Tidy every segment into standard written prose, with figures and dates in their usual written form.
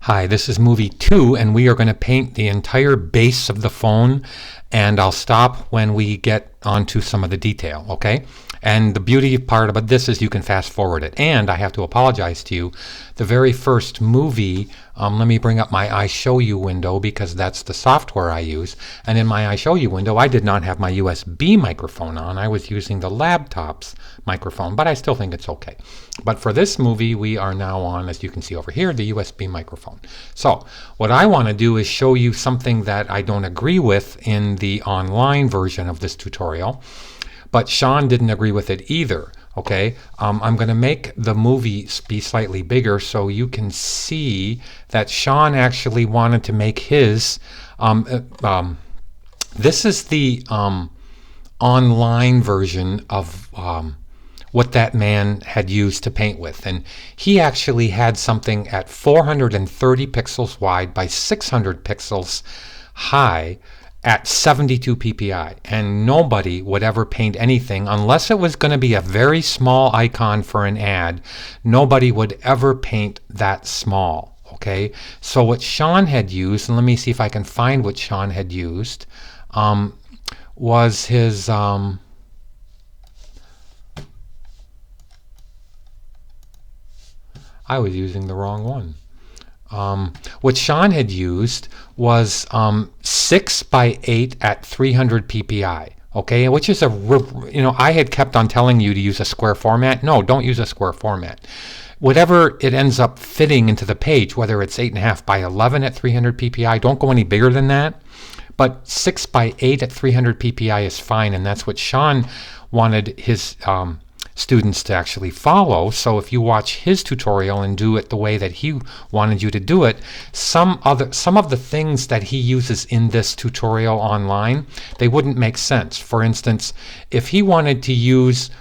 Hi, this is movie 2, and we are going to paint the entire base of the phone, and I'll stop when we get onto some of the detail, okay? And the beauty part about this is you can fast forward it. And I have to apologize to you. The very first movie, let me bring up my iShowU window because that's the software I use. And in my iShowU window, I did not have my USB microphone on. I was using the laptop's microphone, but I still think it's okay. But for this movie, we are now on, as you can see over here, the USB microphone. So what I want to do is show you something that I don't agree with in the online version of this tutorial. But Sean didn't agree with it either, okay? I'm going to make the movie be slightly bigger so you can see that Sean actually wanted to make his, this is the online version of what that man had used to paint with. And he actually had something at 430 pixels wide by 600 pixels high at 72 ppi, and nobody would ever paint anything unless it was going to be a very small icon for an ad. Nobody would ever paint that small, okay? So what Sean had used, and let me see if I can find what Sean had used, was his I was using the wrong one. What Sean had used was 6 by 8 at 300 ppi, okay, which is I had kept on telling you to use a square format. No, don't use a square format. Whatever it ends up fitting into the page, whether it's 8.5 by 11 at 300 ppi, don't go any bigger than that. But 6 by 8 at 300 ppi is fine, and that's what Sean wanted his students to actually follow. So if you watch his tutorial and do it the way that he wanted you to do it, some of the things that he uses in this tutorial online, they wouldn't make sense. For instance, if he wanted to use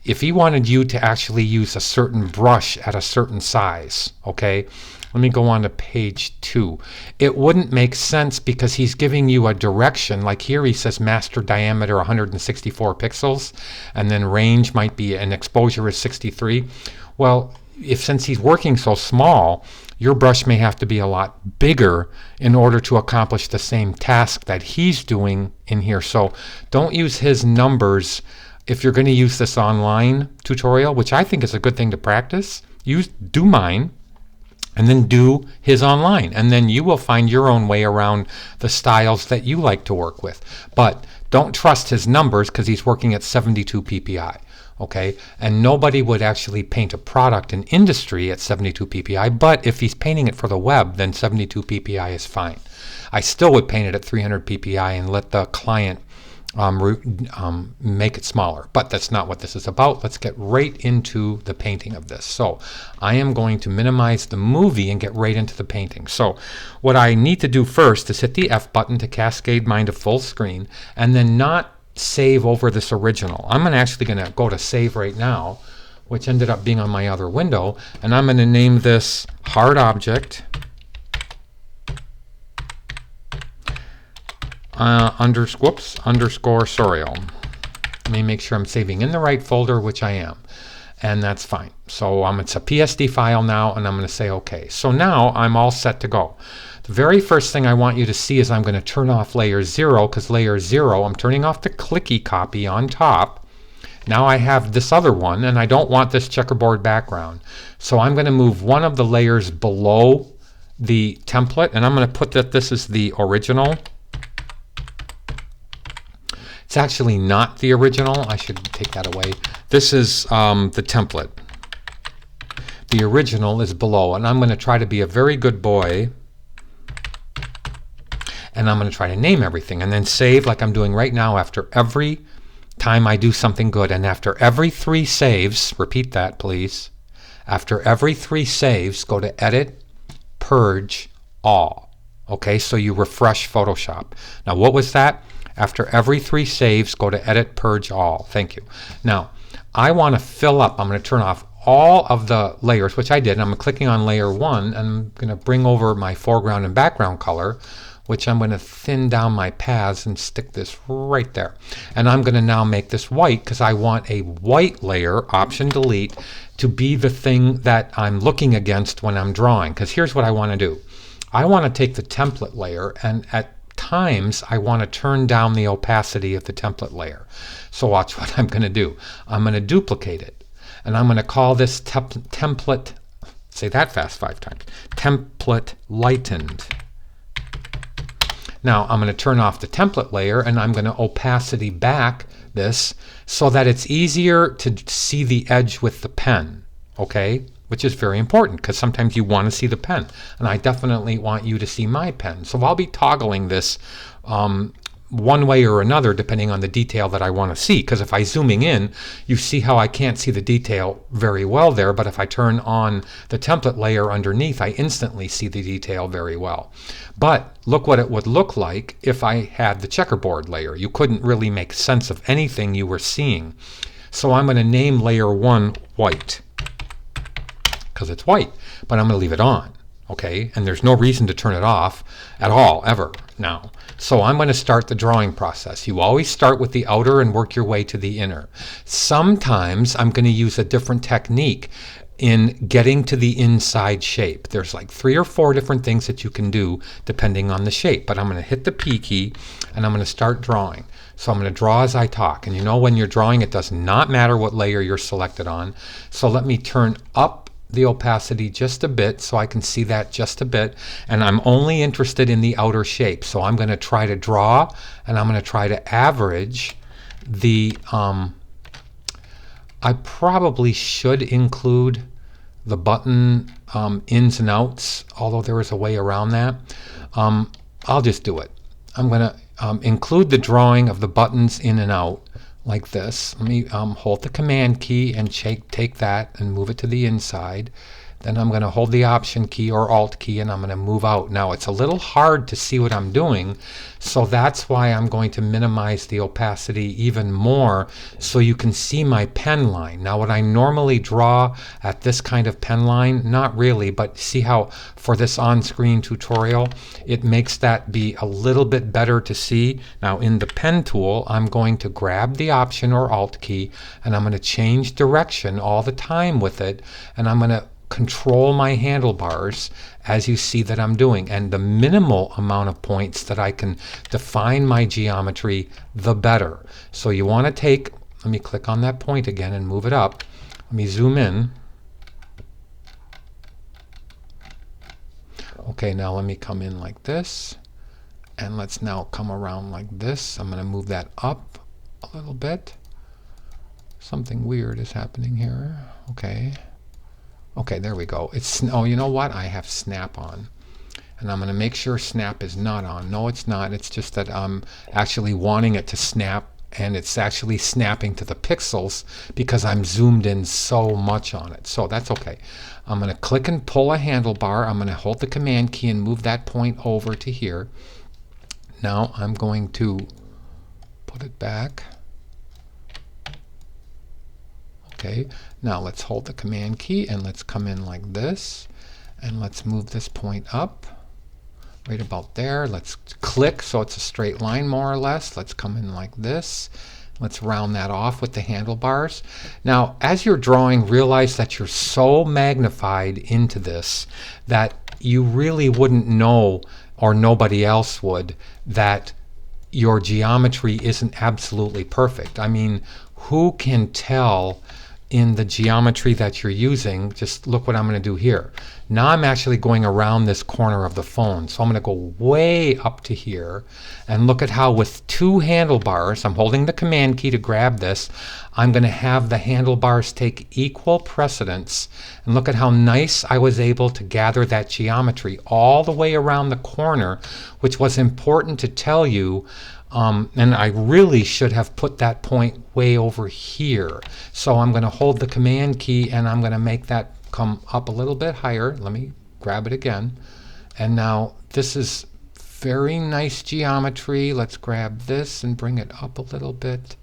if he wanted you to actually use a certain brush at a certain size, okay, let me go on to page 2. It wouldn't make sense because he's giving you a direction. Like here he says master diameter 164 pixels, and then range might be, and exposure is 63. Well, since he's working so small, your brush may have to be a lot bigger in order to accomplish the same task that he's doing in here. So don't use his numbers if you're going to use this online tutorial, which I think is a good thing to practice. Do mine, and then do his online, and then you will find your own way around the styles that you like to work with. But don't trust his numbers because he's working at 72 ppi, okay? And nobody would actually paint a product in industry at 72 ppi, but if he's painting it for the web, then 72 ppi is fine. I still would paint it at 300 ppi and let the client make it smaller, but that's not what this is about. Let's get right into the painting of this. So I am going to minimize the movie and get right into the painting. So what I need to do first is hit the F button to cascade mine to full screen, and then not save over this original. I'm actually going to go to save right now, which ended up being on my other window, and I'm going to name this hard object underscore Sorial. Let me make sure I'm saving in the right folder, which I am, and that's fine. So it's a PSD file now, and I'm going to say OK. So now I'm all set to go. The very first thing I want you to see is I'm going to turn off layer 0, because layer 0, I'm turning off the clicky copy on top. Now I have this other one, and I don't want this checkerboard background. So I'm going to move one of the layers below the template, and I'm going to put that this is the original. It's actually not the original. I should take that away. This is the template. The original is below, and I'm going to try to be a very good boy, and I'm going to try to name everything and then save like I'm doing right now after every time I do something good. And after every 3 saves, repeat that please, after every 3 saves, go to Edit, Purge, All. Okay, so you refresh Photoshop. Now what was that? After every 3 saves, go to Edit, Purge, All. Thank you. Now, I want to fill up. I'm going to turn off all of the layers, which I did. I'm clicking on layer 1, and I'm going to bring over my foreground and background color, which I'm going to thin down my paths and stick this right there. And I'm going to now make this white because I want a white layer, Option Delete, to be the thing that I'm looking against when I'm drawing. Because here's what I want to do. I want to take the template layer, and at times I want to turn down the opacity of the template layer. So watch what I'm going to do. I'm going to duplicate it, and I'm going to call this template, say that fast 5 times, template lightened. Now I'm going to turn off the template layer, and I'm going to opacity back this so that it's easier to see the edge with the pen, okay? Which is very important because sometimes you want to see the pen, and I definitely want you to see my pen. So I'll be toggling this one way or another depending on the detail that I want to see, because if I'm zooming in, you see how I can't see the detail very well there, but if I turn on the template layer underneath, I instantly see the detail very well. But look what it would look like if I had the checkerboard layer. You couldn't really make sense of anything you were seeing. So I'm going to name layer 1 white, because it's white, but I'm going to leave it on, okay? And there's no reason to turn it off at all, ever, now. So I'm going to start the drawing process. You always start with the outer and work your way to the inner. Sometimes I'm going to use a different technique in getting to the inside shape. There's like 3 or 4 different things that you can do depending on the shape, but I'm going to hit the P key and I'm going to start drawing. So I'm going to draw as I talk, and you know when you're drawing it does not matter what layer you're selected on. So let me turn up the opacity just a bit so I can see that just a bit, and I'm only interested in the outer shape. So I'm going to try to draw, and I'm going to try to average the I probably should include the button ins and outs, although there is a way around that. I'll just do it. I'm going to include the drawing of the buttons in and out like this. Let me hold the Command key and take that and move it to the inside. Then I'm going to hold the Option key or Alt key and I'm going to move out. Now it's a little hard to see what I'm doing, so that's why I'm going to minimize the opacity even more so you can see my pen line. Now what I normally draw at this kind of pen line, not really, but see how for this on-screen tutorial it makes that be a little bit better to see. Now in the pen tool I'm going to grab the Option or Alt key and I'm going to change direction all the time with it, and I'm going to control my handlebars as you see that I'm doing, and the minimal amount of points that I can define my geometry, the better. So you want to take, let me click on that point again and move it up. Let me zoom in. Okay, now let me come in like this, and let's now come around like this. I'm going to move that up a little bit. Something weird is happening here. Okay, there we go. It's, oh, you know what? I have snap on. And I'm going to make sure snap is not on. No, it's not. It's just that I'm actually wanting it to snap, and it's actually snapping to the pixels because I'm zoomed in so much on it. So that's okay. I'm going to click and pull a handlebar. I'm going to hold the Command key and move that point over to here. Now I'm going to put it back. Okay, now let's hold the Command key and let's come in like this, and let's move this point up right about there. Let's click so it's a straight line more or less. Let's come in like this. Let's round that off with the handlebars. Now as you're drawing, realize that you're so magnified into this that you really wouldn't know, or nobody else would, that your geometry isn't absolutely perfect. I mean, who can tell in the geometry that you're using? Just look what I'm going to do here. Now I'm actually going around this corner of the phone. So I'm going to go way up to here, and look at how with 2 handlebars, I'm holding the Command key to grab this, I'm going to have the handlebars take equal precedence, and look at how nice I was able to gather that geometry all the way around the corner, which was important to tell you. And I really should have put that point way over here. So I'm going to hold the Command key and I'm going to make that come up a little bit higher. Let me grab it again. And now this is very nice geometry. Let's grab this and bring it up a little bit.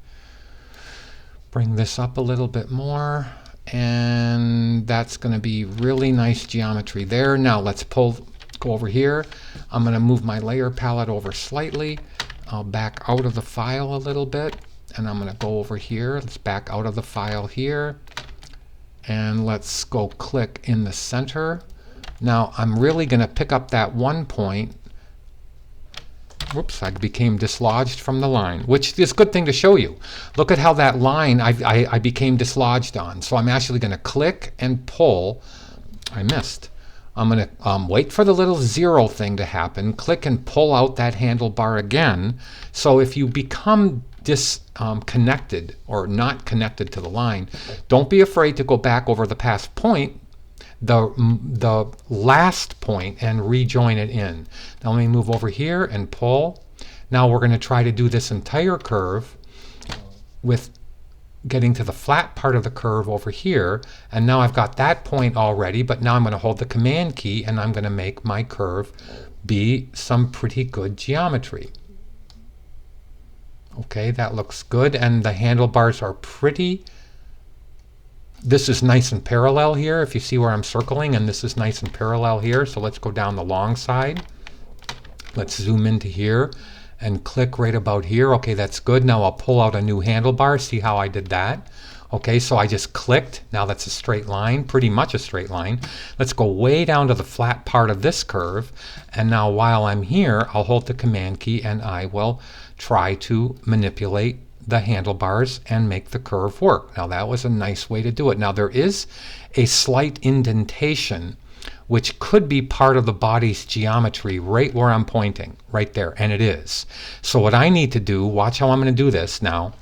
Bring this up a little bit more. And that's going to be really nice geometry there. Now let's pull Go over here. I'm going to move my layer palette over slightly. I'll back out of the file a little bit, and I'm going to go over here. Let's back out of the file here, and let's go click in the center. Now I'm really going to pick up that one point. Whoops, I became dislodged from the line, which is a good thing to show you. Look at how that line I became dislodged on. So I'm actually going to click and pull. I missed. I'm going to wait for the little 0 thing to happen, click and pull out that handlebar again. So if you become disconnected or not connected to the line, don't be afraid to go back over the past point, the last point, and rejoin it in. Now let me move over here and pull. Now we're going to try to do this entire curve with getting to the flat part of the curve over here, and now I've got that point already, but now I'm going to hold the command key and I'm going to make my curve be some pretty good geometry. Okay, that looks good, and the handlebars are pretty. This is nice and parallel here, if you see where I'm circling, and this is nice and parallel here. So let's go down the long side. Let's zoom into here and click right about here. Okay, that's good. Now I'll pull out a new handlebar. See how I did that? Okay, so I just clicked. Now that's a straight line, pretty much a straight line. Let's go way down to the flat part of this curve. And now while I'm here, I'll hold the command key and I will try to manipulate the handlebars and make the curve work. Now that was a nice way to do it. Now there is a slight indentation which could be part of the body's geometry right where I'm pointing, right there, and it is. So what I need to do, watch how I'm going to do this now.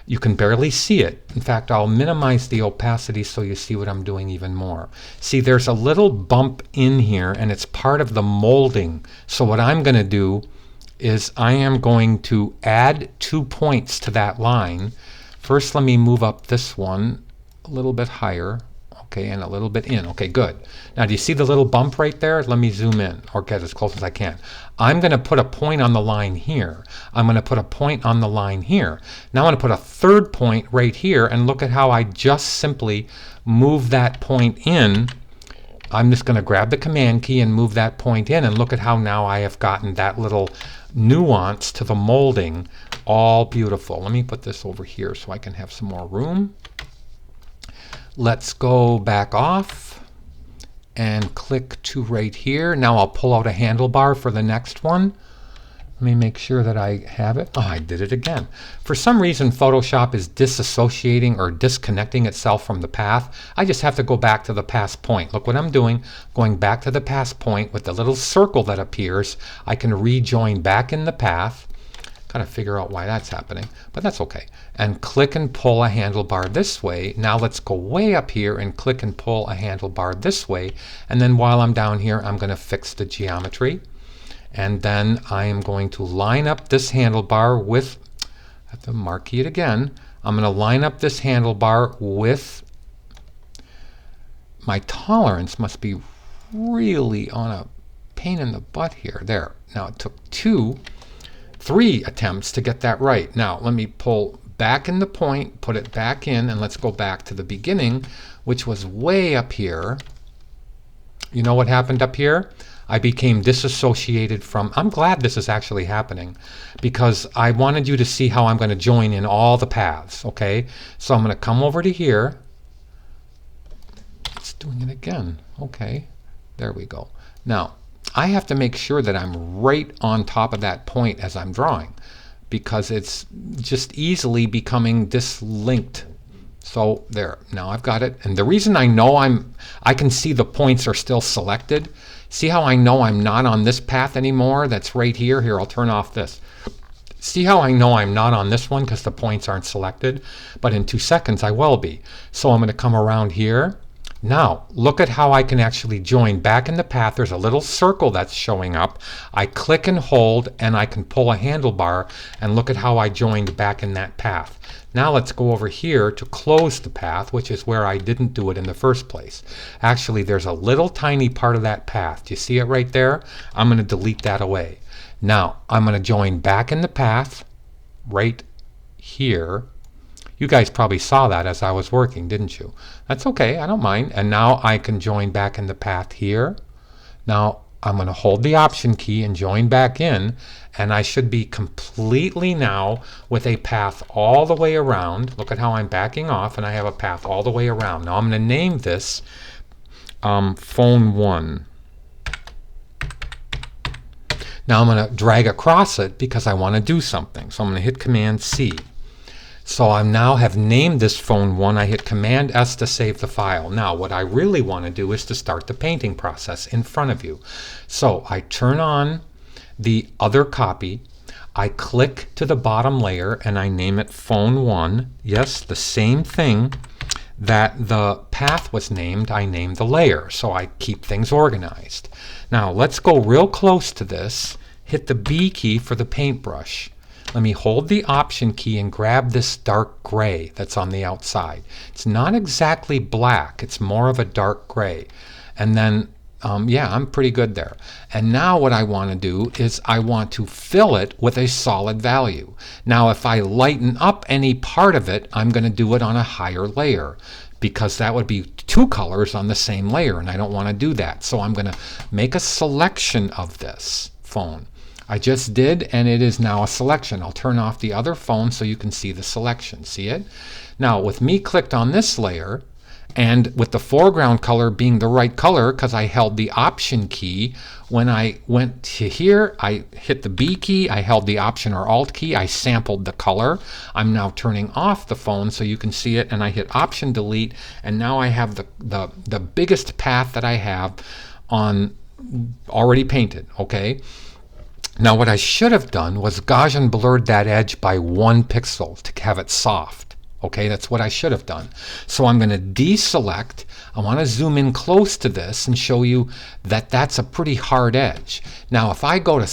You can barely see it. In fact, I'll minimize the opacity so you see what I'm doing even more. See, there's a little bump in here, and it's part of the molding. So what I'm going to do is I am going to add 2 points to that line. First, let me move up this one a little bit higher. Okay, and a little bit in. Okay, good. Now, do you see the little bump right there? Let me zoom in or get as close as I can. I'm going to put a point on the line here. I'm going to put a point on the line here. Now I'm going to put a third point right here, and look at how I just simply move that point in. I'm just going to grab the command key and move that point in, and look at how now I have gotten that little nuance to the molding. All beautiful. Let me put this over here so I can have some more room. Let's go back off and click to right here. Now I'll pull out a handlebar for the next one. Let me make sure that I have it. Oh, I did it again. For some reason, Photoshop is disassociating or disconnecting itself from the path. I just have to go back to the past point. Look what I'm doing. Going back to the past point with the little circle that appears. I can rejoin back in the path. Kind of figure out why that's happening, but that's okay. And click and pull a handlebar this way. Now let's go way up here and click and pull a handlebar this way. And then while I'm down here, I'm going to fix the geometry. And then I am going to line up this handlebar with, I have to marquee it again. I'm going to line up this handlebar with, my tolerance must be really on a pain in the butt here. There. Now it took 3 attempts to get that right. Now let me pull back in the point, put it back in, and let's go back to the beginning, which was way up here. You know what happened up here? I became disassociated from, I'm glad this is actually happening, because I wanted you to see how I'm going to join in all the paths, okay? So I'm going to come over to here. It's doing it again. Okay, there we go. Now, I have to make sure that I'm right on top of that point as I'm drawing, because it's just easily becoming dislinked. So there, now I've got it. And the reason I know I can see the points are still selected. See how I know I'm not on this path anymore? That's right here. Here, I'll turn off this. See how I know I'm not on this one because the points aren't selected? But in 2 seconds, I will be. So I'm going to come around here. Now, look at how I can actually join back in the path. There's a little circle that's showing up. I click and hold, and I can pull a handlebar, and look at how I joined back in that path. Now let's go over here to close the path, which is where I didn't do it in the first place. Actually, there's a little tiny part of that path. Do you see it right there? I'm going to delete that away. Now, I'm going to join back in the path right here. You guys probably saw that as I was working, didn't you? That's okay, I don't mind. And now I can join back in the path here. Now I'm going to hold the Option key and join back in, and I should be completely now with a path all the way around. Look at how I'm backing off, and I have a path all the way around. Now I'm going to name this phone 1. Now I'm going to drag across it because I want to do something. So I'm going to hit Command C. So I now have named this phone 1. I hit Command S to save the file. Now what I really want to do is to start the painting process in front of you. So I turn on the other copy. I click to the bottom layer and I name it phone 1. Yes, the same thing that the path was named, I named the layer. So I keep things organized. Now let's go real close to this. Hit the B key for the paintbrush. Let me hold the Option key and grab this dark gray that's on the outside. It's not exactly black, it's more of a dark gray. And then, yeah, I'm pretty good there. And now what I want to do is I want to fill it with a solid value. Now if I lighten up any part of it, I'm going to do it on a higher layer, because that would be 2 colors on the same layer, and I don't want to do that. So I'm going to make a selection of this phone. I just did, and it is now a selection. I'll turn off the other phone so you can see the selection. See it? Now, with me clicked on this layer, and with the foreground color being the right color because I held the Option key, when I went to here, I hit the B key, I held the Option or Alt key, I sampled the color. I'm now turning off the phone so you can see it, and I hit Option Delete, and now I have the biggest path that I have on already painted, okay? Now what I should have done was Gaussian blurred that edge by 1 pixel to have it soft. Okay, that's what I should have done. So I'm going to deselect. I want to zoom in close to this and show you that that's a pretty hard edge. Now if I go to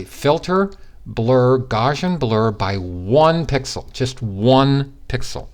Filter, Blur, Gaussian blur by 1 pixel, just 1 pixel.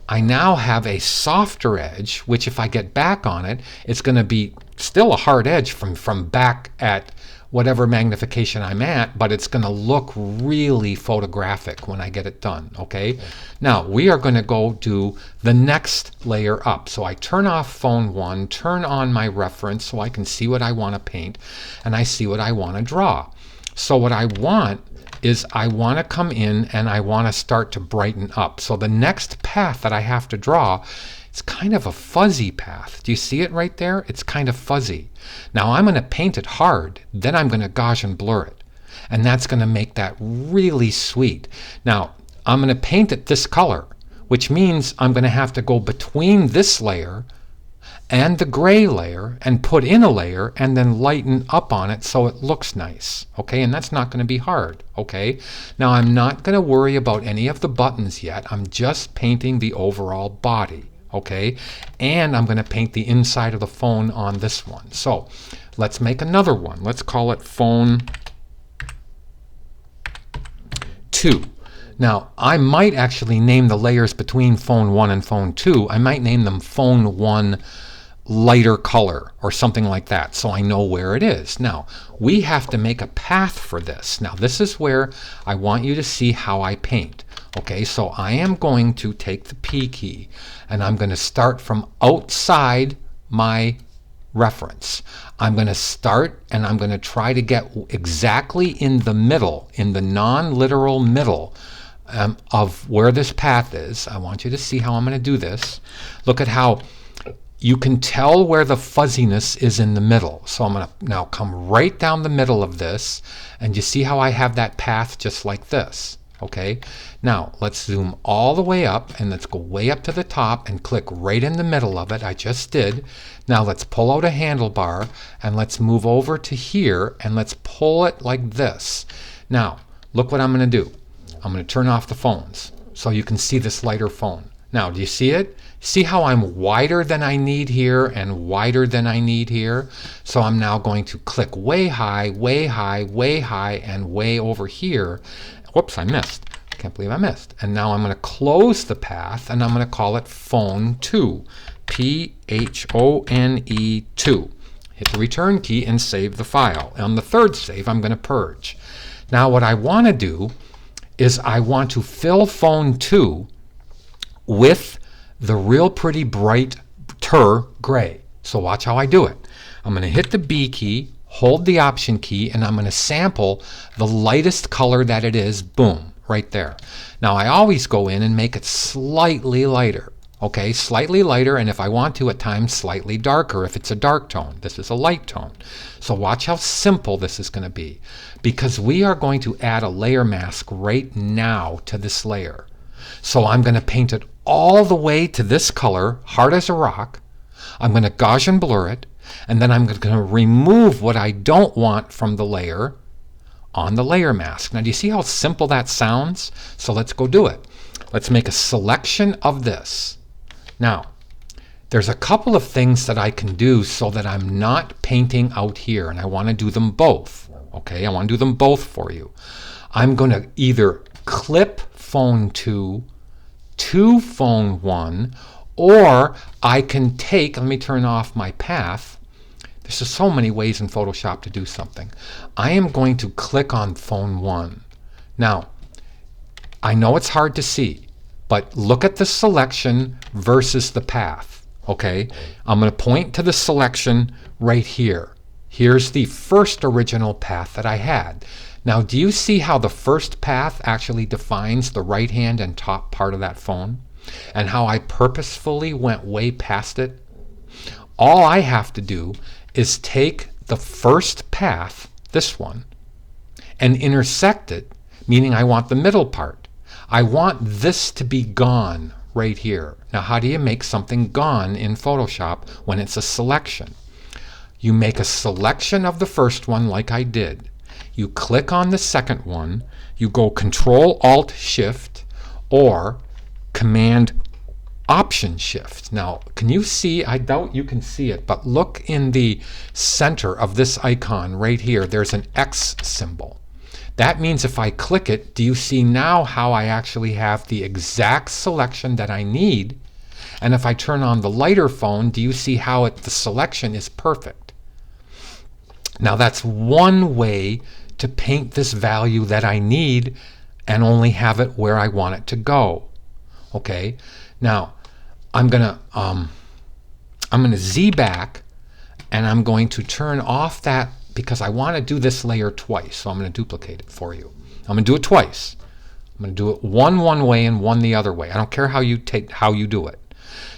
I now have a softer edge, which if I get back on it, it's going to be still a hard edge from back at whatever magnification I'm at, but it's going to look really photographic when I get it done, okay? Now, we are going to go do the next layer up. So I turn off phone 1, turn on my reference so I can see what I want to paint, and I see what I want to draw. So what I want is I want to come in and I want to start to brighten up. So the next path that I have to draw, it's kind of a fuzzy path. Do you see it right there? It's kind of fuzzy. Now I'm going to paint it hard, then I'm going to Gaussian blur it. And that's going to make that really sweet. Now I'm going to paint it this color, which means I'm going to have to go between this layer and the gray layer and put in a layer and then lighten up on it so it looks nice. Okay, and that's not going to be hard. Okay, now I'm not going to worry about any of the buttons yet. I'm just painting the overall body. Okay, and I'm going to paint the inside of the phone on this one. So let's make another one. Let's call it phone 2. Now I might actually name the layers between phone 1 and phone 2. I might name them phone 1 lighter color or something like that, so I know where it is. Now we have to make a path for this. Now this is where I want you to see how I paint. Okay, so I am going to take the P key and I'm going to start from outside my reference. I'm going to start and I'm going to try to get exactly in the middle, in the non-literal middle of where this path is. I want you to see how I'm going to do this. Look at how you can tell where the fuzziness is in the middle. So I'm going to now come right down the middle of this, and you see how I have that path just like this. Okay, now let's zoom all the way up and let's go way up to the top and click right in the middle of it. I just did. Now let's pull out a handlebar and let's move over to here and let's pull it like this. Now look what I'm going to do. I'm going to turn off the phones so you can see this lighter phone. Now do you see it? See how I'm wider than I need here and wider than I need here? So I'm now going to click way high, way high, way high, and way over here. Whoops, I missed. I can't believe I missed. And now I'm going to close the path and I'm going to call it phone 2. P-H-O-N-E 2. Hit the return key and save the file. On the third save, I'm going to purge. Now what I want to do is I want to fill phone 2 with the real pretty bright gray. So watch how I do it. I'm going to hit the B key, hold the Option key, and I'm going to sample the lightest color that it is. Boom, right there. Now I always go in and make it slightly lighter. Okay, slightly lighter, and if I want to at times slightly darker if it's a dark tone. This is a light tone. So watch how simple this is going to be, because we are going to add a layer mask right now to this layer. So I'm going to paint it all the way to this color, hard as a rock. I'm going to Gaussian blur it, and then I'm going to remove what I don't want from the layer on the layer mask. Now do you see how simple that sounds? So let's go do it. Let's make a selection of this. Now, there's a couple of things that I can do so that I'm not painting out here, and I want to do them both. Okay, I want to do them both for you. I'm going to either clip phone 2 to phone 1, or I can take, let me turn off my path. There's just so many ways in Photoshop to do something. I am going to click on phone 1. Now, I know it's hard to see, but look at the selection versus the path. Okay, I'm going to point to the selection right here. Here's the first original path that I had. Now, do you see how the first path actually defines the right hand and top part of that phone? And how I purposefully went way past it? All I have to do is take the first path, this one, and intersect it, meaning I want the middle part. I want this to be gone right here. Now, how do you make something gone in Photoshop when it's a selection? You make a selection of the first one like I did. You click on the second one. You go Control-Alt-Shift or Command-Option-Shift. Now, can you see? I doubt you can see it, but look in the center of this icon right here. There's an X symbol. That means if I click it, do you see now how I actually have the exact selection that I need? And if I turn on the lighter phone, do you see how the selection is perfect? Now that's one way to paint this value that I need and only have it where I want it to go. Okay, now I'm gonna Z back, and I'm going to turn off that, because I want to do this layer twice, so I'm going to duplicate it for you. I'm going to do it twice. I'm going to do it one way and one the other way. I don't care how you do it.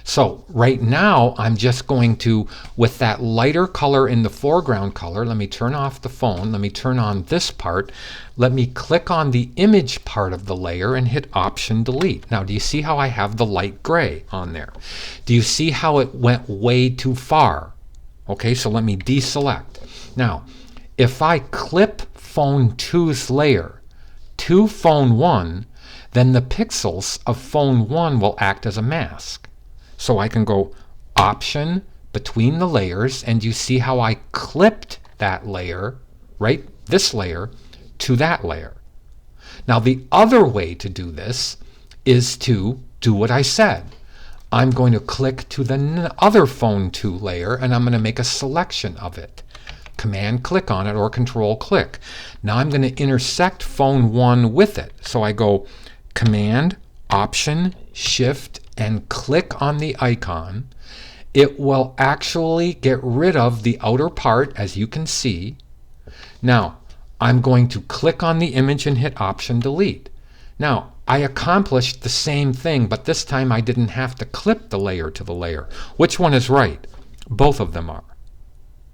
So right now I'm just going to, with that lighter color in the foreground color, let me turn off the phone, let me turn on this part, let me click on the image part of the layer and hit Option Delete. Now do you see how I have the light gray on there? Do you see how it went way too far? Okay, so let me deselect. Now, if I clip phone 2's layer to phone 1, then the pixels of phone 1 will act as a mask. So I can go Option between the layers, and you see how I clipped that layer, right, this layer, to that layer. Now the other way to do this is to do what I said. I'm going to click to the other phone 2 layer, and I'm going to make a selection of it. Command click on it or Control click. Now I'm going to intersect phone 1 with it. So I go Command, Option, Shift, and click on the icon. It will actually get rid of the outer part, as you can see. Now I'm going to click on the image and hit Option Delete. Now I accomplished the same thing, but this time I didn't have to clip the layer to the layer. Which one is right? Both of them are.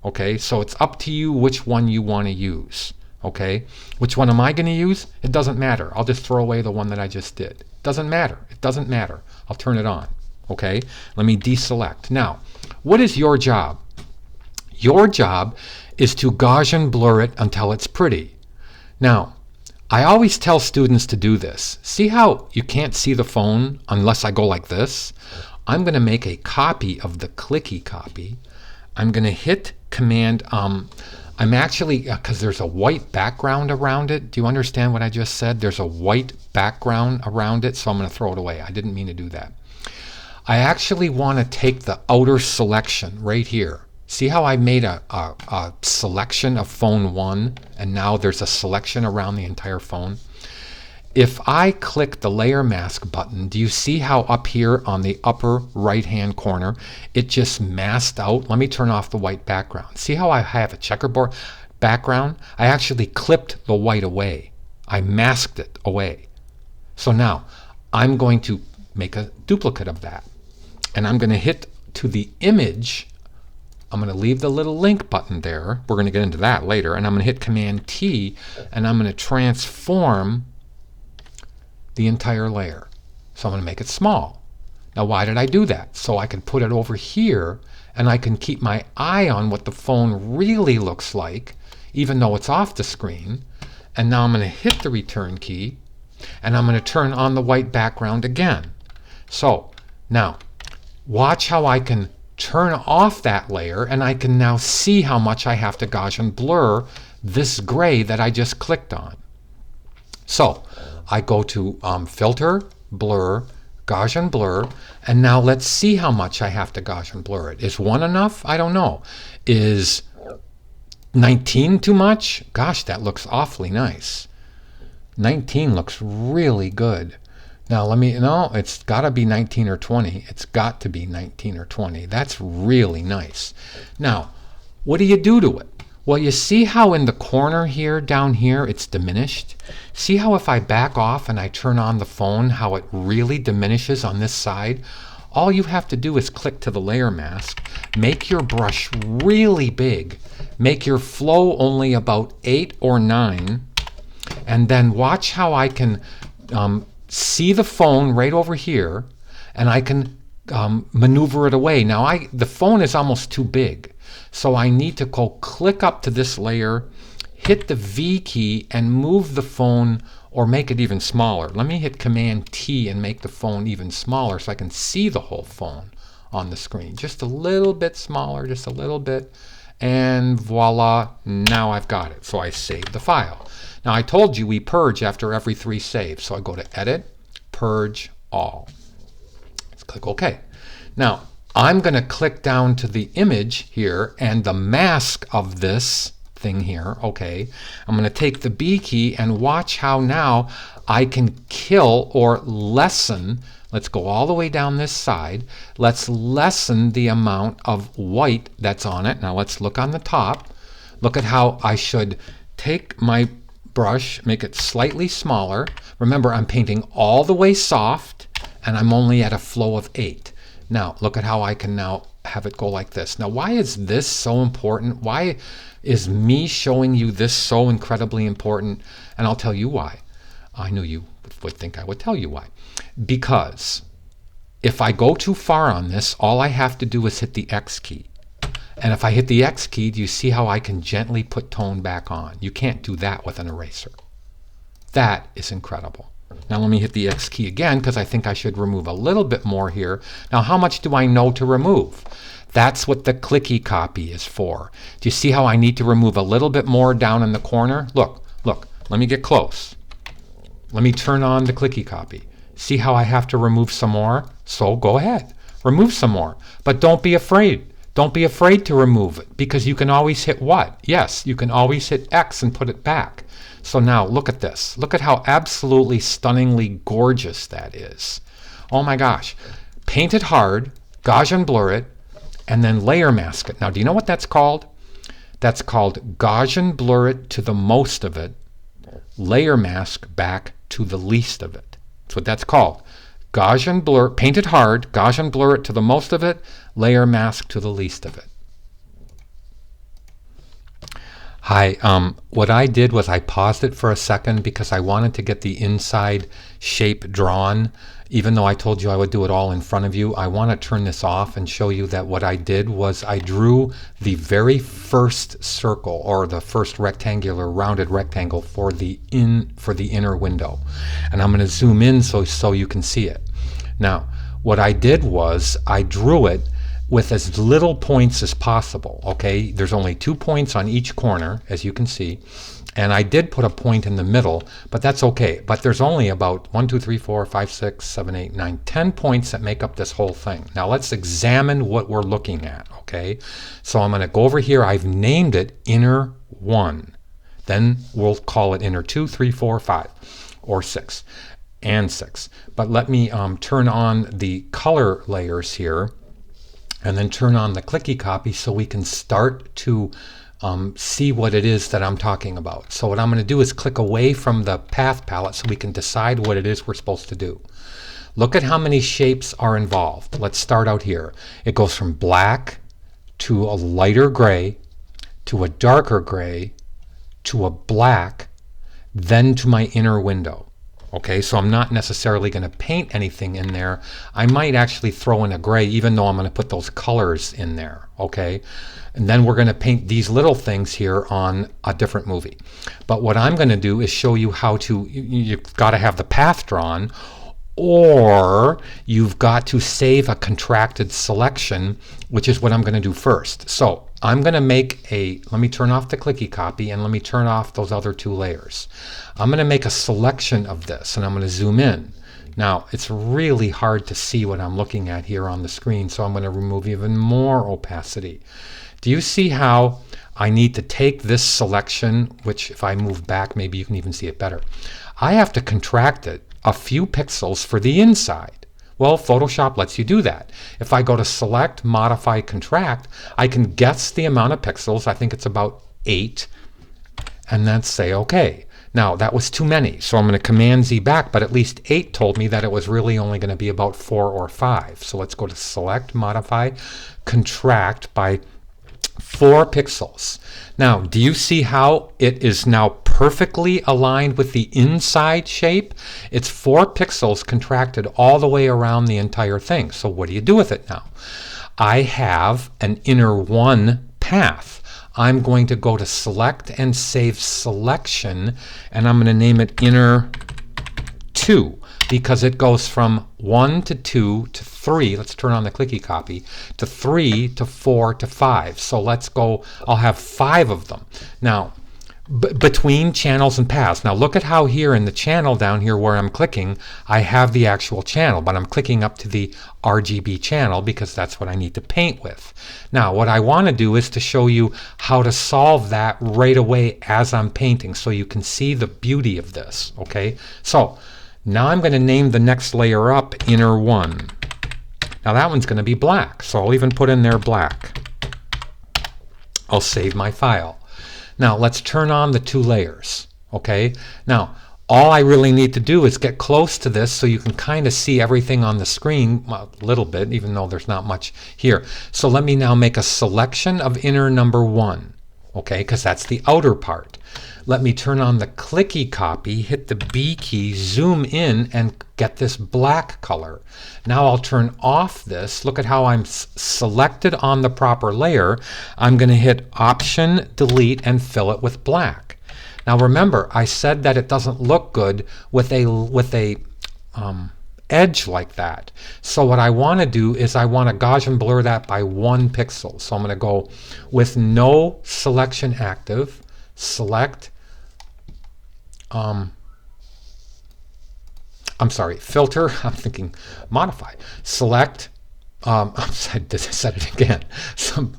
Okay, so it's up to you which one you want to use. Okay, which one am I going to use? It doesn't matter. I'll just throw away the one that I just did. Doesn't matter. It doesn't matter. I'll turn it on. Okay, let me deselect. Now, what is your job? Your job is to Gaussian blur it until it's pretty. Now, I always tell students to do this. See how you can't see the phone unless I go like this? I'm going to make a copy of the clicky copy. I'm going to hit Command. I'm actually, because there's a white background around it. Do you understand what I just said? There's a white background around it, so I'm going to throw it away. I didn't mean to do that. I actually want to take the outer selection right here. See how I made a selection of phone 1, and now there's a selection around the entire phone? if I click the layer mask button, do you see how up here on the upper right hand corner it just masked out? Let me turn off the white background. See how I have a checkerboard background? I actually clipped the white away. I masked it away. So now I'm going to make a duplicate of that, and I'm going to hit to the image. I'm going to leave the little link button there. We're going to get into that later. And I'm going to hit Command T, and I'm going to transform the entire layer. So I'm going to make it small. Now, why did I do that? So I can put it over here, and I can keep my eye on what the phone really looks like, even though it's off the screen. And now I'm going to hit the return key, and I'm going to turn on the white background again. So now, watch how I can turn off that layer, and I can now see how much I have to Gaussian blur this gray that I just clicked on. So I go to Filter, Blur, Gaussian Blur, and now let's see how much I have to Gaussian blur it. Is 1 enough? I don't know. Is 19 too much? Gosh, that looks awfully nice. 19 looks really good. Now no, it's got to be 19 or 20. It's got to be 19 or 20. That's really nice. Now, what do you do to it? Well, you see how in the corner here, down here, it's diminished? See how if I back off and I turn on the phone, how it really diminishes on this side? All you have to do is click to the layer mask, make your brush really big, make your flow only about 8 or 9, and then watch how I can see the phone right over here, and I can maneuver it away. Now, the phone is almost too big. So I need to go click up to this layer, hit the V key, and move the phone or make it even smaller. Let me hit Command T and make the phone even smaller so I can see the whole phone on the screen. Just a little bit smaller, just a little bit, and voila, now I've got it. So I save the file. Now I told you we purge after every 3 saves. So I go to Edit, Purge All. Let's click OK. Now, I'm going to click down to the image here and the mask of this thing here. Okay, I'm going to take the B key and watch how now I can kill or lessen. Let's go all the way down this side. Let's lessen the amount of white that's on it. Now let's look on the top. Look at how I should take my brush, make it slightly smaller. Remember, I'm painting all the way soft and I'm only at a flow of 8. Now, look at how I can now have it go like this. Now, why is this so important? Why is me showing you this so incredibly important? And I'll tell you why. I knew you would think I would tell you why. Because if I go too far on this, all I have to do is hit the X key. And if I hit the X key, do you see how I can gently put tone back on? You can't do that with an eraser. That is incredible. Now let me hit the X key again because I think I should remove a little bit more here. Now how much do I know to remove? That's what the clicky copy is for. Do you see how I need to remove a little bit more down in the corner? Look, let me get close. Let me turn on the clicky copy. See how I have to remove some more? So go ahead, remove some more. But don't be afraid. Don't be afraid to remove it because you can always hit what? Yes, you can always hit X and put it back. So now look at this. Look at how absolutely stunningly gorgeous that is. Oh my gosh. Paint it hard, Gaussian blur it, and then layer mask it. Now do you know what that's called? That's called Gaussian blur it to the most of it, layer mask back to the least of it. That's what that's called. Gaussian blur, paint it hard, Gaussian blur it to the most of it, layer mask to the least of it. Hi, what I did was I paused it for a second because I wanted to get the inside shape drawn. Even though I told you I would do it all in front of you, I want to turn this off and show you that what I did was I drew the very first circle or the first rectangular rounded rectangle for the inner window. And I'm going to zoom in so you can see it. Now, what I did was I drew it with as little points as possible. Okay, there's only 2 points on each corner, as you can see, and I did put a point in the middle, but that's okay. But there's only about 1, 2, 3, 4, 5, 6, 7, 8, 9, 10 points that make up this whole thing. Now let's examine what we're looking at. Okay, so I'm going to go over here. I've named it inner 1. Then we'll call it inner 2, 3, 4, 5. or 6 and 6. But let me turn on the color layers here and then turn on the clicky copy so we can start to see what it is that I'm talking about. So what I'm going to do is click away from the path palette so we can decide what it is we're supposed to do. Look at how many shapes are involved. Let's start out here. It goes from black to a lighter gray to a darker gray to a black, then to my inner window. Okay, so I'm not necessarily going to paint anything in there. I might actually throw in a gray, even though I'm going to put those colors in there. Okay, and then we're going to paint these little things here on a different movie. But what I'm going to do is show you how to, you've got to have the path drawn, or you've got to save a contracted selection, which is what I'm going to do first. So I'm going to make a, let me turn off the clicky copy and let me turn off those other 2 layers. I'm going to make a selection of this and I'm going to zoom in. Now it's really hard to see what I'm looking at here on the screen, so I'm going to remove even more opacity. Do you see how I need to take this selection, which if I move back maybe you can even see it better. I have to contract it a few pixels for the inside. Well, Photoshop lets you do that. If I go to Select, Modify, Contract, I can guess the amount of pixels. I think it's about 8, and then say OK. Now, that was too many, so I'm going to Command Z back, but at least 8 told me that it was really only going to be about 4 or 5. So let's go to Select, Modify, Contract by 4 pixels. Now, do you see how it is now perfectly aligned with the inside shape? It's 4 pixels contracted all the way around the entire thing. So what do you do with it now? I have an inner 1 path. I'm going to go to Select and Save Selection, and I'm going to name it Inner 2, because it goes from 1 to 2 to 3. Let's turn on the clicky copy. To 3 to 4 to 5. So let's go, I'll have 5 of them. Now, between channels and paths. Now look at how here in the channel down here where I'm clicking, I have the actual channel, but I'm clicking up to the RGB channel because that's what I need to paint with. Now what I want to do is to show you how to solve that right away as I'm painting so you can see the beauty of this. Okay, so now I'm going to name the next layer up Inner 1. Now that one's going to be black, so I'll even put in there black. I'll save my file. Now let's turn on the 2 layers. Okay, now all I really need to do is get close to this so you can kind of see everything on the screen a little bit, even though there's not much here. So let me now make a selection of inner number 1. Okay, because that's the outer part. Let me turn on the clicky copy, hit the B key, zoom in, and get this black color. Now I'll turn off this. Look at how I'm selected on the proper layer. I'm going to hit Option, Delete, and fill it with black. Now remember, I said that it doesn't look good with a edge like that. So what I want to do is I want to Gaussian blur that by 1 pixel. So I'm going to go with no selection active, select, filter, I'm thinking modify, select, I said it again. So,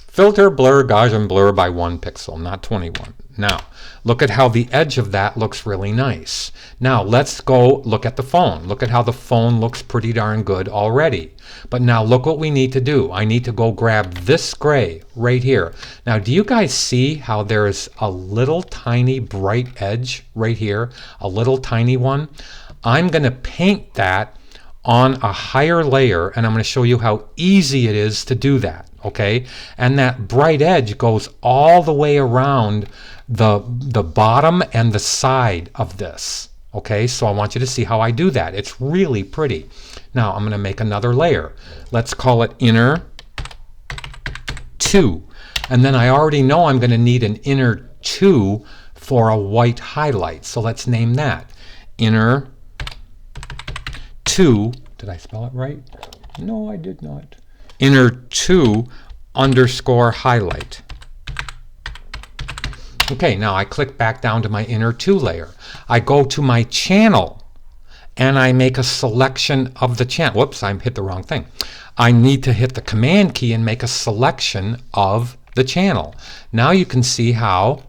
filter, blur, Gaussian blur by 1 pixel, not 21. Now, look at how the edge of that looks really nice. Now, let's go look at the phone. Look at how the phone looks pretty darn good already. But now look what we need to do. I need to go grab this gray right here. Now, do you guys see how there's a little tiny bright edge right here? A little tiny one? I'm going to paint that on a higher layer, and I'm going to show you how easy it is to do that. Okay, and that bright edge goes all the way around the bottom and the side of this. Okay, so I want you to see how I do that. It's really pretty. Now I'm going to make another layer. Let's call it Inner 2, and then I already know I'm going to need an Inner 2 for a white highlight, so let's name that Inner 2. Did I spell it right? No, I did not. Inner 2 underscore highlight. Okay, now I click back down to my Inner 2 layer. I go to my channel and I make a selection of the channel. Whoops, I hit the wrong thing. I need to hit the Command key and make a selection of the channel. Now you can see how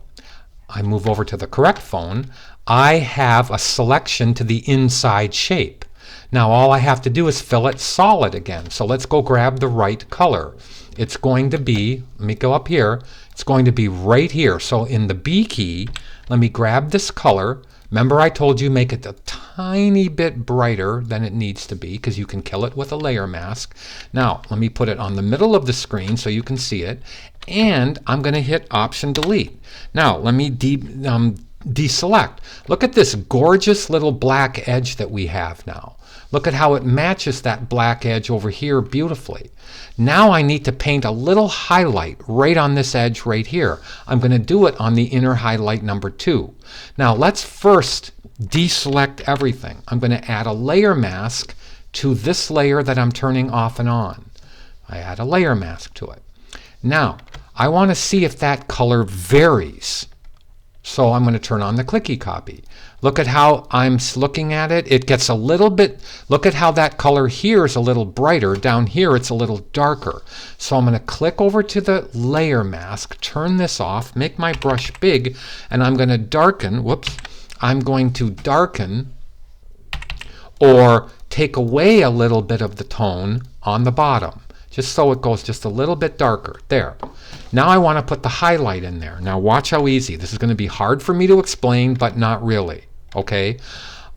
I move over to the correct phone. I have a selection to the inside shape. Now all I have to do is fill it solid again. So let's go grab the right color. It's going to be, let me go up here, it's going to be right here. So in the B key, let me grab this color. Remember I told you make it a tiny bit brighter than it needs to be because you can kill it with a layer mask. Now let me put it on the middle of the screen so you can see it, and I'm going to hit Option Delete. Now let me deselect. Look at this gorgeous little black edge that we have now. Look at how it matches that black edge over here beautifully. Now I need to paint a little highlight right on this edge right here. I'm going to do it on the inner highlight number 2. Now let's first deselect everything. I'm going to add a layer mask to this layer that I'm turning off and on. I add a layer mask to it. Now I want to see if that color varies. So I'm going to turn on the clicky copy. Look at how I'm looking at it. It gets a little bit, look at how that color here is a little brighter. Down here it's a little darker. So I'm going to click over to the layer mask, turn this off, make my brush big, and I'm going to darken, I'm going to darken or take away a little bit of the tone on the bottom, just so it goes just a little bit darker. There. Now I want to put the highlight in there. Now watch how easy. This is going to be hard for me to explain, but not really. Okay?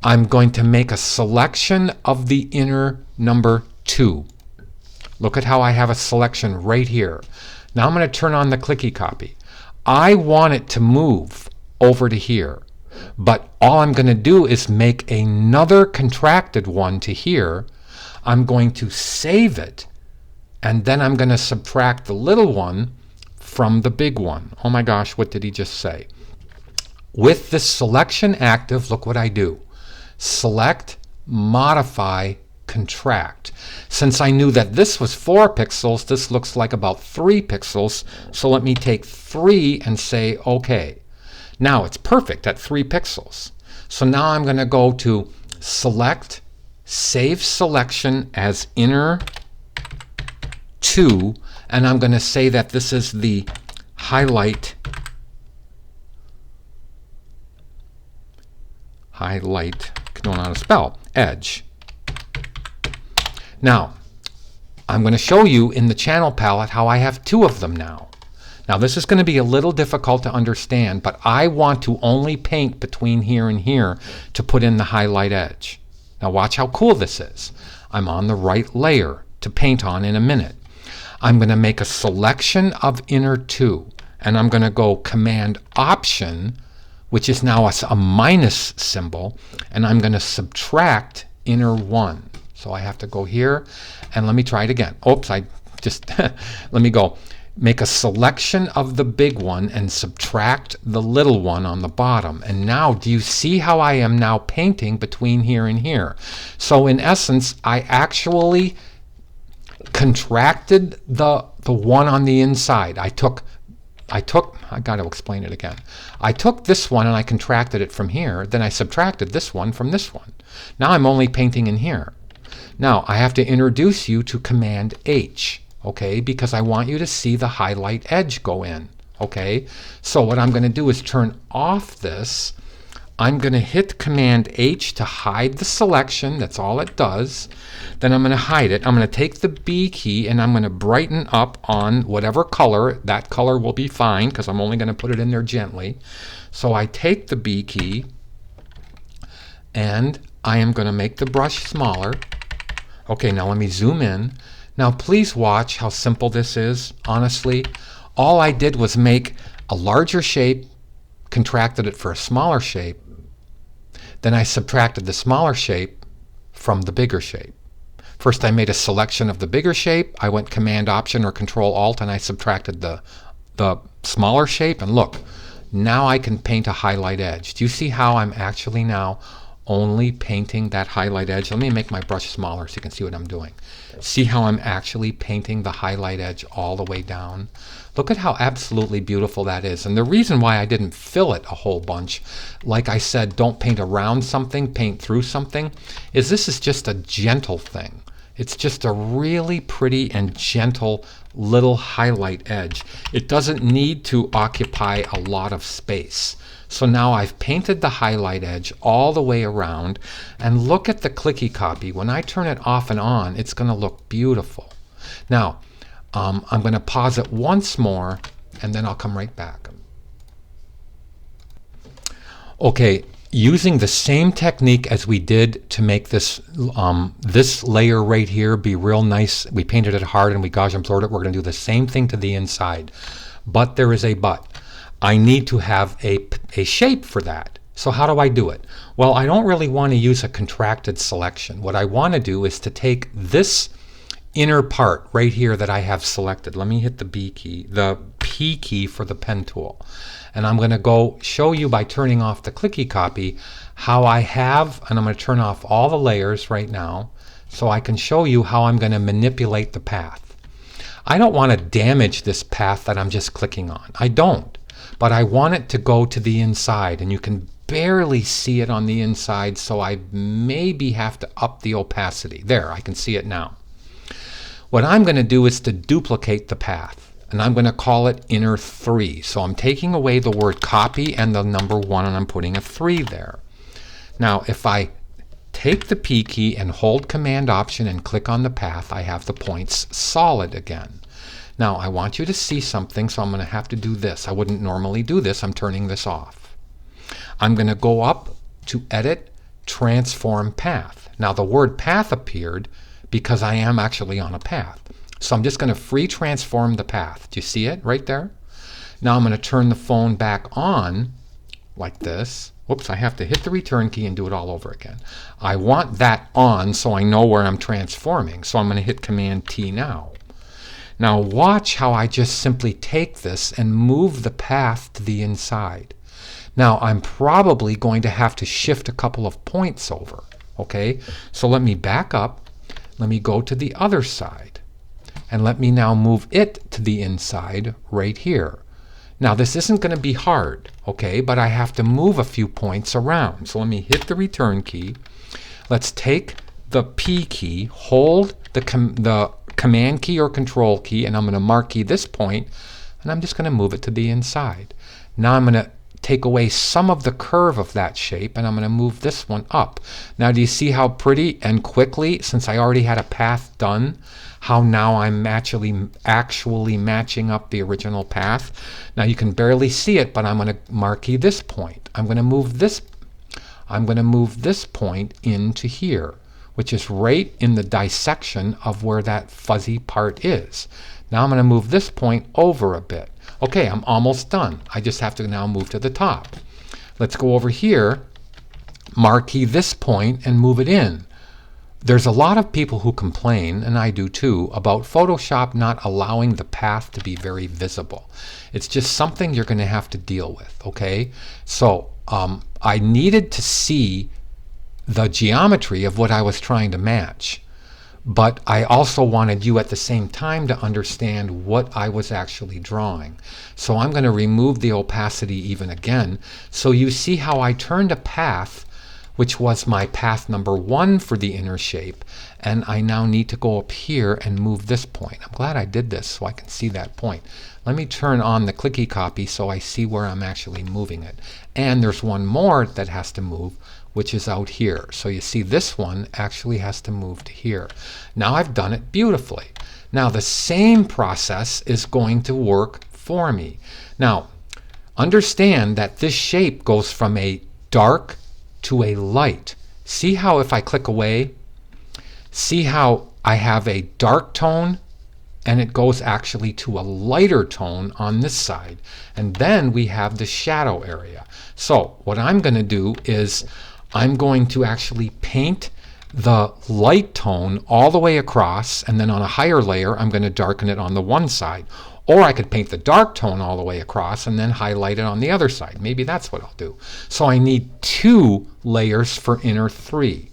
I'm going to make a selection of the inner number 2. Look at how I have a selection right here. Now I'm going to turn on the clicky copy. I want it to move over to here, but all I'm going to do is make another contracted one to here. I'm going to save it, and then I'm going to subtract the little one from the big one. Oh my gosh, what did he just say? With this selection active, look what I do. Select, modify, contract. Since I knew that this was 4 pixels, this looks like about 3 pixels. So let me take 3 and say OK. Now it's perfect at 3 pixels. So now I'm going to go to Select, Save Selection as Inner 2, and I'm going to say that this is the highlight I don't know how to spell, edge. Now I'm going to show you in the channel palette how I have 2 of them now. Now this is going to be a little difficult to understand, but I want to only paint between here and here to put in the highlight edge. Now watch how cool this is. I'm on the right layer to paint on in a minute. I'm going to make a selection of inner 2, and I'm going to go Command Option, which is now a minus symbol, and I'm going to subtract inner 1. So I have to go here, and let me try it again. Oops, I just, let me go. Make a selection of the big one and subtract the little one on the bottom. And now, do you see how I am now painting between here and here? So in essence, I actually contracted the one on the inside. I got to explain it again. I took this one and I contracted it from here, then I subtracted this one from this one. Now I'm only painting in here. Now I have to introduce you to Command H, okay, because I want you to see the highlight edge go in, okay? So what I'm going to do is turn off this. I'm going to hit Command H to hide the selection. That's all it does. Then I'm going to hide it. I'm going to take the B key and I'm going to brighten up on whatever color. That color will be fine because I'm only going to put it in there gently. So I take the B key and I am going to make the brush smaller. Okay, now let me zoom in. Now please watch how simple this is. Honestly, all I did was make a larger shape, contracted it for a smaller shape, then I subtracted the smaller shape from the bigger shape. First I made a selection of the bigger shape, I went Command Option or Control Alt and I subtracted the smaller shape, and look, now I can paint a highlight edge. Do you see how I'm actually now only painting that highlight edge? Let me make my brush smaller so you can see what I'm doing. See how I'm actually painting the highlight edge all the way down? Look at how absolutely beautiful that is. And the reason why I didn't fill it a whole bunch, like I said, don't paint around something, paint through something, is this is just a gentle thing. It's just a really pretty and gentle little highlight edge. It doesn't need to occupy a lot of space. So now I've painted the highlight edge all the way around, and look at the clicky copy. When I turn it off and on, it's going to look beautiful. Now, I'm going to pause it once more, and then I'll come right back. Okay, using the same technique as we did to make this this layer right here be real nice. We painted it hard and we gauge absorbed it. We're going to do the same thing to the inside. But there is a but. I need to have a shape for that. So how do I do it? Well, I don't really want to use a contracted selection. What I want to do is to take this inner part right here that I have selected. Let me hit the B key, the P key for the pen tool. And I'm going to go show you by turning off the clicky copy how I have, and I'm going to turn off all the layers right now so I can show you how I'm going to manipulate the path. I don't want to damage this path that I'm just clicking on. I don't. But I want it to go to the inside, and you can barely see it on the inside, so I maybe have to up the opacity. There, I can see it now. What I'm going to do is to duplicate the path, and I'm going to call it inner 3. So I'm taking away the word copy and the number 1, and I'm putting a 3 there. Now, if I take the P key and hold Command Option and click on the path, I have the points solid again. Now, I want you to see something, so I'm going to have to do this. I wouldn't normally do this. I'm turning this off. I'm going to go up to Edit, Transform Path. Now, the word path appeared because I am actually on a path. So I'm just going to free transform the path. Do you see it right there? Now I'm going to turn the phone back on like this. Whoops, I have to hit the return key and do it all over again. I want that on so I know where I'm transforming. So I'm going to hit Command T now. Now watch how I just simply take this and move the path to the inside. Now I'm probably going to have to shift a couple of points over. Okay, so let me back up. Let me go to the other side. And let me now move it to the inside right here. Now this isn't going to be hard, okay, but I have to move a few points around. So let me hit the return key. Let's take the P key, hold the Command key or Control key, and I'm going to marquee this point, and I'm just going to move it to the inside. Now I'm going to take away some of the curve of that shape, and I'm going to move this one up. Now do you see how pretty and quickly, since I already had a path done, how now I'm actually matching up the original path? Now you can barely see it, but I'm going to marquee this point. I'm going to move this point into here, which is right in the dissection of where that fuzzy part is. Now I'm going to move this point over a bit. Okay, I'm almost done. I just have to now move to the top. Let's go over here, marquee this point, and move it in. There's a lot of people who complain, and I do too, about Photoshop not allowing the path to be very visible. It's just something you're going to have to deal with, okay? So I needed to see the geometry of what I was trying to match, but I also wanted you at the same time to understand what I was actually drawing. So I'm going to remove the opacity even again, so you see how I turned a path which was my path number 1 for the inner shape, and I now need to go up here and move this point. I'm glad I did this so I can see that point. Let me turn on the clicky copy so I see where I'm actually moving it. And there's one more that has to move, which is out here. So you see this one actually has to move to here. Now I've done it beautifully. Now the same process is going to work for me. Now understand that this shape goes from a dark to a light. See how if I click away, see how I have a dark tone and it goes actually to a lighter tone on this side. And then we have the shadow area. So what I'm going to do is I'm going to actually paint the light tone all the way across, and then on a higher layer I'm going to darken it on the one side. Or I could paint the dark tone all the way across and then highlight it on the other side. Maybe that's what I'll do. So I need 2 layers for inner 3.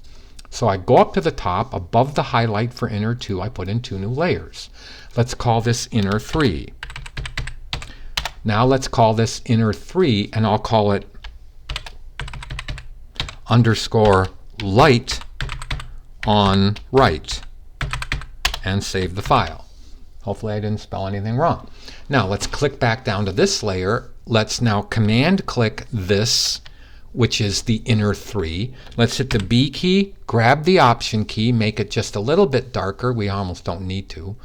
So I go up to the top, above the highlight for inner 2, I put in 2 new layers. Let's call this inner 3. Now let's call this inner 3, and I'll call it underscore light on right. and save the file. Hopefully I didn't spell anything wrong. Now let's click back down to this layer. Let's now command click this, which is the inner 3. Let's hit the B key, grab the option key, make it just a little bit darker. We almost don't need to.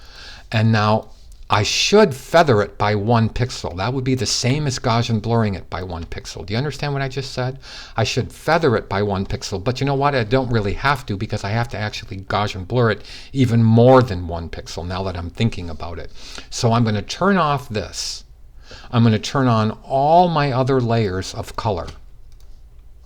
And now I should feather it by 1 pixel. That would be the same as Gaussian blurring it by 1 pixel. Do you understand what I just said? I should feather it by 1 pixel, but you know what? I don't really have to, because I have to actually Gaussian blur it even more than 1 pixel now that I'm thinking about it. So I'm going to turn off this. I'm going to turn on all my other layers of color.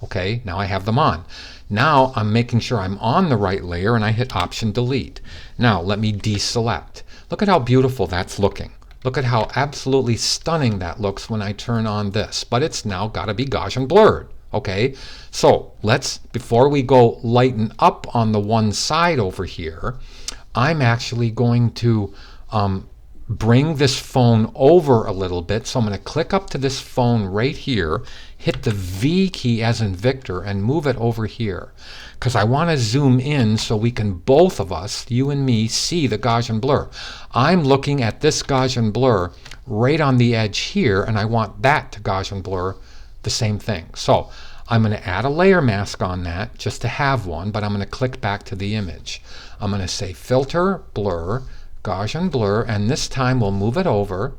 Okay, now I have them on. Now I'm making sure I'm on the right layer, and I hit Option Delete. Now let me deselect. Look at how beautiful that's looking. Look at how absolutely stunning that looks when I turn on this. But it's now got to be Gaussian blurred. Okay, so let's, before we go lighten up on the one side over here, I'm actually going to bring this phone over a little bit. So I'm going to click up to this phone right here, hit the V key as in Victor, and move it over here. Because I want to zoom in so we can, both of us, you and me, see the Gaussian blur. I'm looking at this Gaussian blur right on the edge here, and I want that to Gaussian blur the same thing. So I'm going to add a layer mask on that just to have one, but I'm going to click back to the image. I'm going to say Filter, Blur, Gaussian blur, and this time we'll move it over,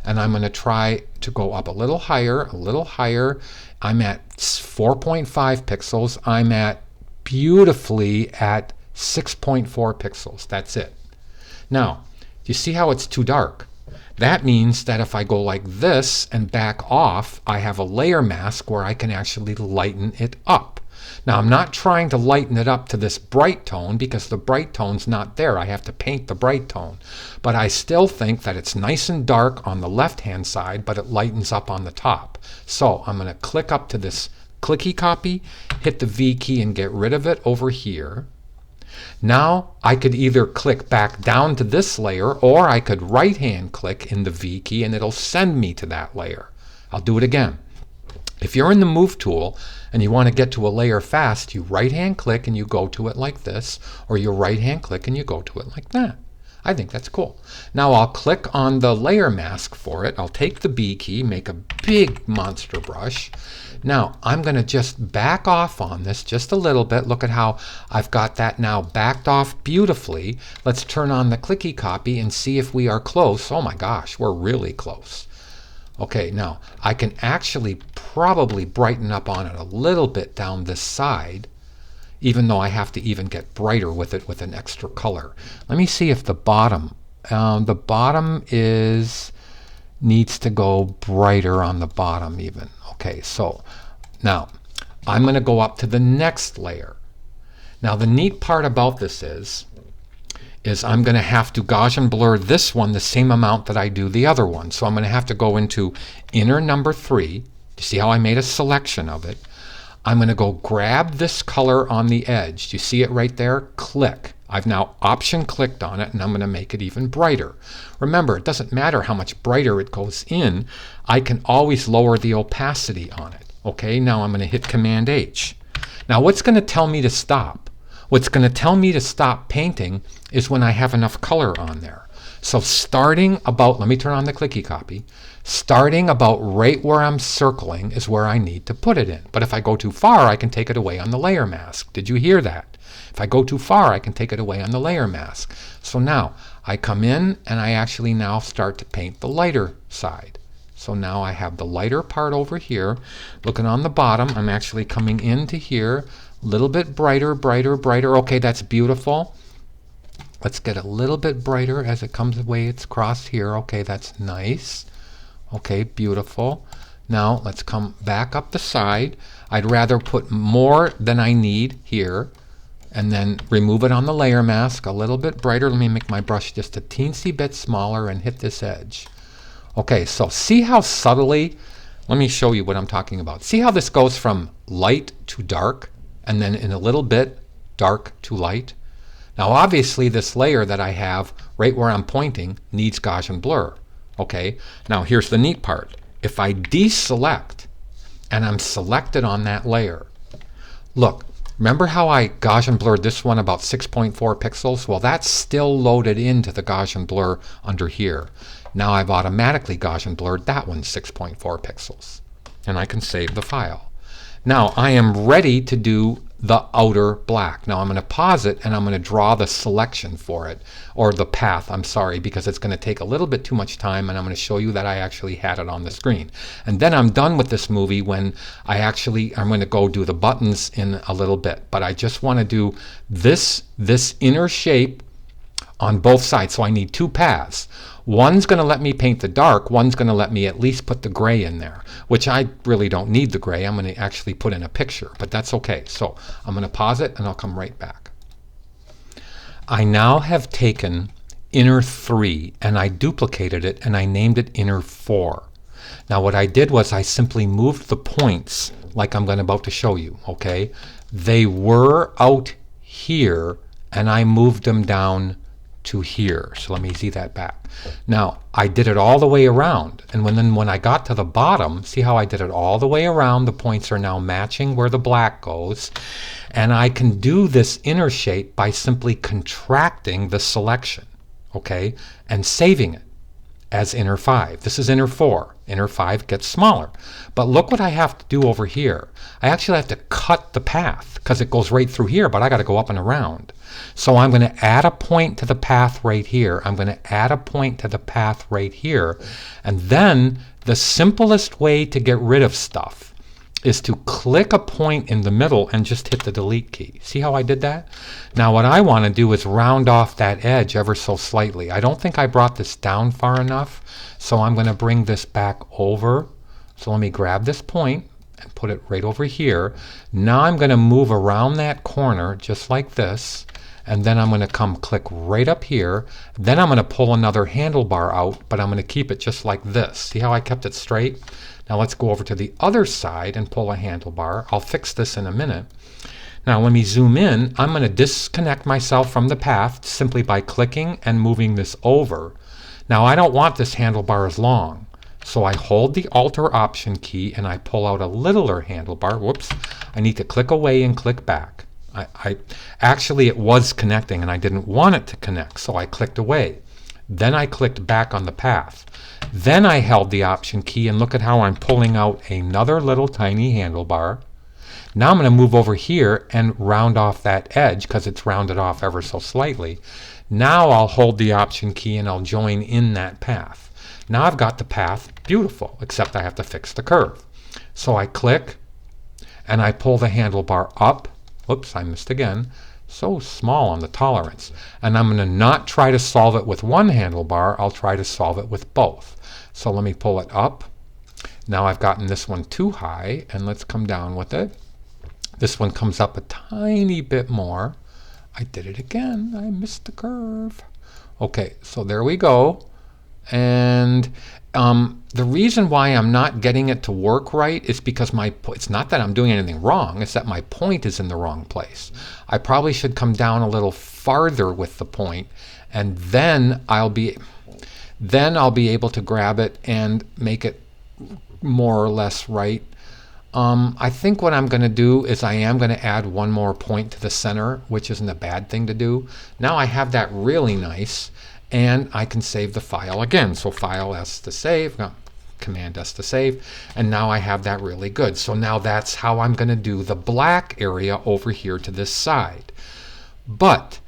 and I'm going to try to go up a little higher, a little higher. I'm at 4.5 pixels. I'm at beautifully at 6.4 pixels. That's it. Now, you see how it's too dark? That means that if I go like this and back off, I have a layer mask where I can actually lighten it up. Now, I'm not trying to lighten it up to this bright tone because the bright tone's not there. I have to paint the bright tone. But I still think that it's nice and dark on the left-hand side, but it lightens up on the top. So I'm going to click up to this clicky copy, hit the V key and get rid of it over here. Now I could either click back down to this layer, or I could right-hand click in the V key and it'll send me to that layer. I'll do it again. If you're in the Move tool and you want to get to a layer fast, you right-hand click and you go to it like this, or you right-hand click and you go to it like that. I think that's cool. Now I'll click on the layer mask for it. I'll take the B key, make a big monster brush. Now I'm going to just back off on this just a little bit. Look at how I've got that now backed off beautifully. Let's turn on the clicky copy and see if we are close. Oh my gosh, we're really close. Okay, now I can actually probably brighten up on it a little bit down this side, even though I have to even get brighter with it with an extra color. Let me see if the bottom needs to go brighter on the bottom even. Okay, so now I'm going to go up to the next layer. Now the neat part about this is I'm going to have to Gaussian blur this one the same amount that I do the other one. So I'm going to have to go into inner number 3. You see how I made a selection of it? I'm going to go grab this color on the edge. Do you see it right there? Click. I've now option clicked on it, and I'm going to make it even brighter. Remember, it doesn't matter how much brighter it goes in. I can always lower the opacity on it. Okay, now I'm going to hit Command H. Now what's going to tell me to stop? What's going to tell me to stop painting is when I have enough color on there. So starting about, let me turn on the clicky copy, starting about right where I'm circling is where I need to put it in. But if I go too far, I can take it away on the layer mask. Did you hear that? If I go too far, I can take it away on the layer mask. So now I come in and I actually now start to paint the lighter side. So now I have the lighter part over here. Looking on the bottom, I'm actually coming into here, a little bit brighter, brighter, brighter. Okay, that's beautiful. Let's get a little bit brighter as it comes away. It's across here. Okay, that's nice. Okay, beautiful. Now let's come back up the side. I'd rather put more than I need here and then remove it on the layer mask a little bit brighter. Let me make my brush just a teensy bit smaller and hit this edge. Okay, so see how subtly, let me show you what I'm talking about. See how this goes from light to dark and then in a little bit dark to light? Now obviously this layer that I have right where I'm pointing needs Gaussian blur. Okay, now here's the neat part. If I deselect and I'm selected on that layer, look, Remember how I Gaussian blurred this one about 6.4 pixels? Well, that's still loaded into the Gaussian blur under here. Now I've automatically Gaussian blurred that one 6.4 pixels. And I can save the file. Now I am ready to do the outer black. Now I'm going to pause it and I'm going to draw the selection for it, or the path, I'm sorry, because it's going to take a little bit too much time, and I'm going to show you that I actually had it on the screen. And then I'm done with this movie when I'm going to go do the buttons in a little bit. But I just want to do this inner shape on both sides. So I need two paths. One's going to let me paint the dark. One's going to let me at least put the gray in there, which I really don't need the gray. I'm going to actually put in a picture, but that's okay. So I'm going to pause it and I'll come right back. I now have taken inner 3 and I duplicated it and I named it inner 4. Now what I did was I simply moved the points like I'm about to show you, okay? They were out here and I moved them down to here. So let me see that back. Now I did it all the way around, and when I got to the bottom, see how I did it all the way around? The points are now matching where the black goes, and I can do this inner shape by simply contracting the selection, okay, and saving it as inner 5. This is inner 4. Inner 5 gets smaller. But look what I have to do over here. I actually have to cut the path because it goes right through here, but I got to go up and around. So I'm going to add a point to the path right here. I'm going to add a point to the path right here. And then the simplest way to get rid of stuff is to click a point in the middle and just hit the delete key. See how I did that? Now what I want to do is round off that edge ever so slightly. I don't think I brought this down far enough, so I'm going to bring this back over. So let me grab this point and put it right over here. Now I'm going to move around that corner just like this, and then I'm going to come click right up here. Then I'm going to pull another handlebar out, but I'm going to keep it just like this. See how I kept it straight? Now let's go over to the other side and pull a handlebar. I'll fix this in a minute. Now let me zoom in. I'm going to disconnect myself from the path simply by clicking and moving this over. Now I don't want this handlebar as long, so I hold the Alt or Option key and I pull out a littler handlebar. Whoops, I need to click away and click back. Actually it was connecting and I didn't want it to connect, so I clicked away. Then I clicked back on the path. Then I held the Option key, and look at how I'm pulling out another little tiny handlebar. Now I'm going to move over here and round off that edge because it's rounded off ever so slightly. Now I'll hold the Option key and I'll join in that path. Now I've got the path beautiful, except I have to fix the curve. So I click and I pull the handlebar up. Whoops, I missed again. So small on the tolerance. And I'm going to not try to solve it with one handlebar. I'll try to solve it with both. So let me pull it up. Now I've gotten this one too high, and let's come down with it. This one comes up a tiny bit more. I did it again. I missed the curve. Okay, so there we go. And the reason why I'm not getting it to work right is because it's not that I'm doing anything wrong, it's that my point is in the wrong place. I probably should come down a little farther with the point, and then I'll be able to grab it and make it more or less right. I think what I'm going to do is I am going to add one more point to the center, which isn't a bad thing to do. Now I have that really nice, and I can save the file again. So File S to save, Command S to save, and now I have that really good. So now that's how I'm going to do the black area over here to this side. But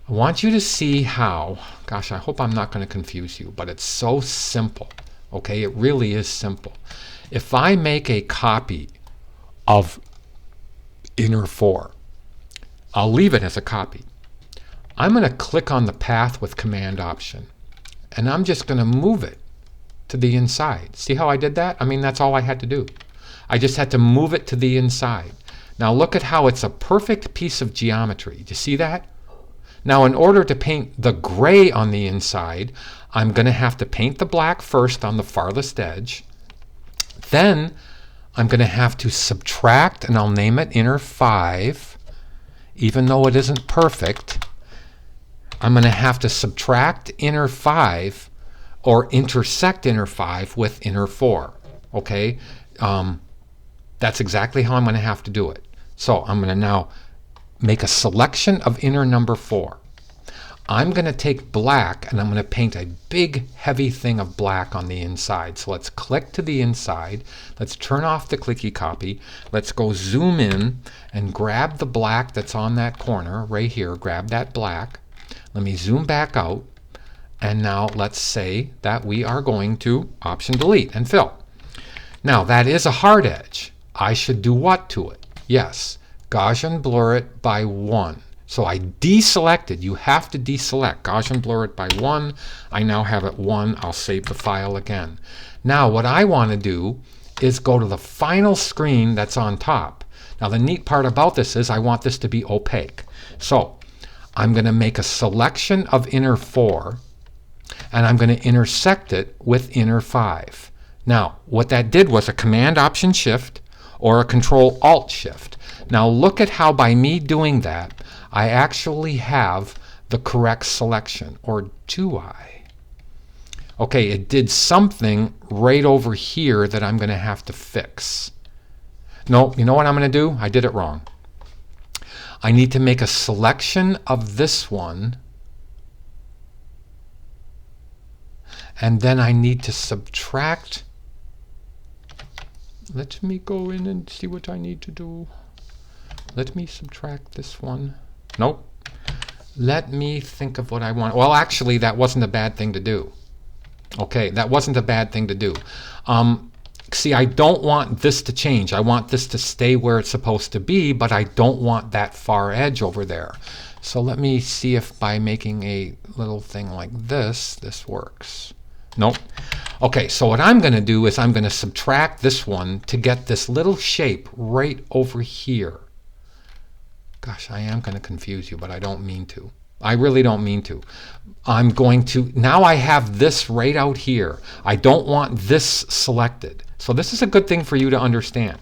I want you to see how, gosh, I hope I'm not going to confuse you, but it's so simple. Okay, it really is simple. If I make a copy of inner 4, I'll leave it as a copy. I'm going to click on the path with Command Option, and I'm just going to move it to the inside. See how I did that? I mean, that's all I had to do. I just had to move it to the inside. Now look at how it's a perfect piece of geometry. Do you see that? Now in order to paint the gray on the inside, I'm going to have to paint the black first on the farthest edge. Then I'm going to have to subtract, and I'll name it inner 5, even though it isn't perfect. I'm going to have to subtract inner 5 or intersect inner 5 with inner 4. Okay? That's exactly how I'm going to have to do it. So I'm going to now make a selection of inner number 4. I'm going to take black and I'm going to paint a big heavy thing of black on the inside. So let's click to the inside. Let's turn off the clicky copy. Let's go zoom in and grab the black that's on that corner right here. Grab that black. Let me zoom back out. And now let's say that we are going to Option Delete and fill. Now that is a hard edge. I should do what to it? Yes, Gaussian blur it by 1. So I deselected. You have to deselect. Gaussian blur it by 1. I now have it 1. I'll save the file again. Now what I want to do is go to the final screen that's on top. Now the neat part about this is I want this to be opaque. So I'm going to make a selection of inner 4 and I'm going to intersect it with inner 5. Now what that did was a Command Option Shift or a Control Alt Shift. Now look at how by me doing that I actually have the correct selection, or do I? Okay, it did something right over here that I'm going to have to fix. No, you know what I'm going to do? I did it wrong. I need to make a selection of this one, and then I need to subtract. Let me go in and see what I need to do. Let me subtract this one. Nope. Let me think of what I want. Well, actually, that wasn't a bad thing to do. Okay, that wasn't a bad thing to do. See, I don't want this to change. I want this to stay where it's supposed to be, but I don't want that far edge over there. So let me see if by making a little thing like this, this works. Nope. Okay, so what I'm going to do is I'm going to subtract this one to get this little shape right over here. Gosh, I am going to confuse you, but I don't mean to. I really don't mean to. I'm going to, now I have this right out here. I don't want this selected. So this is a good thing for you to understand.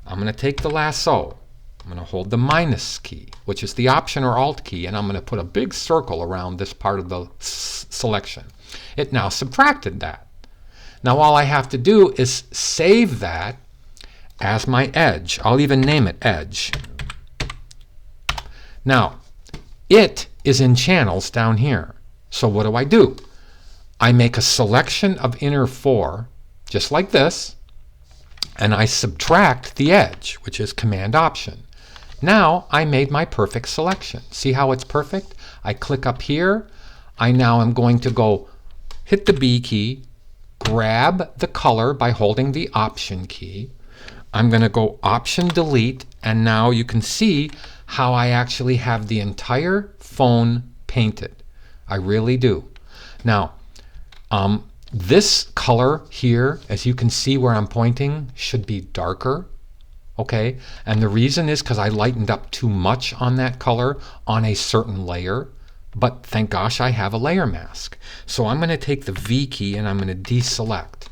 I'm going to take the lasso. I'm going to hold the minus key, which is the Option or Alt key, and I'm going to put a big circle around this part of the selection. It now subtracted that. Now all I have to do is save that as my edge. I'll even name it edge. Now, it is in channels down here. So what do? I make a selection of inner 4, just like this, and I subtract the edge, which is Command Option. Now I made my perfect selection. See how it's perfect? I click up here. I now am going to go hit the B key, grab the color by holding the Option key. I'm going to go Option Delete, and now you can see how I actually have the entire phone painted. I really do. Now, this color here, as you can see where I'm pointing, should be darker. Okay, and the reason is because I lightened up too much on that color on a certain layer. But thank gosh I have a layer mask. So I'm going to take the V key and I'm going to deselect.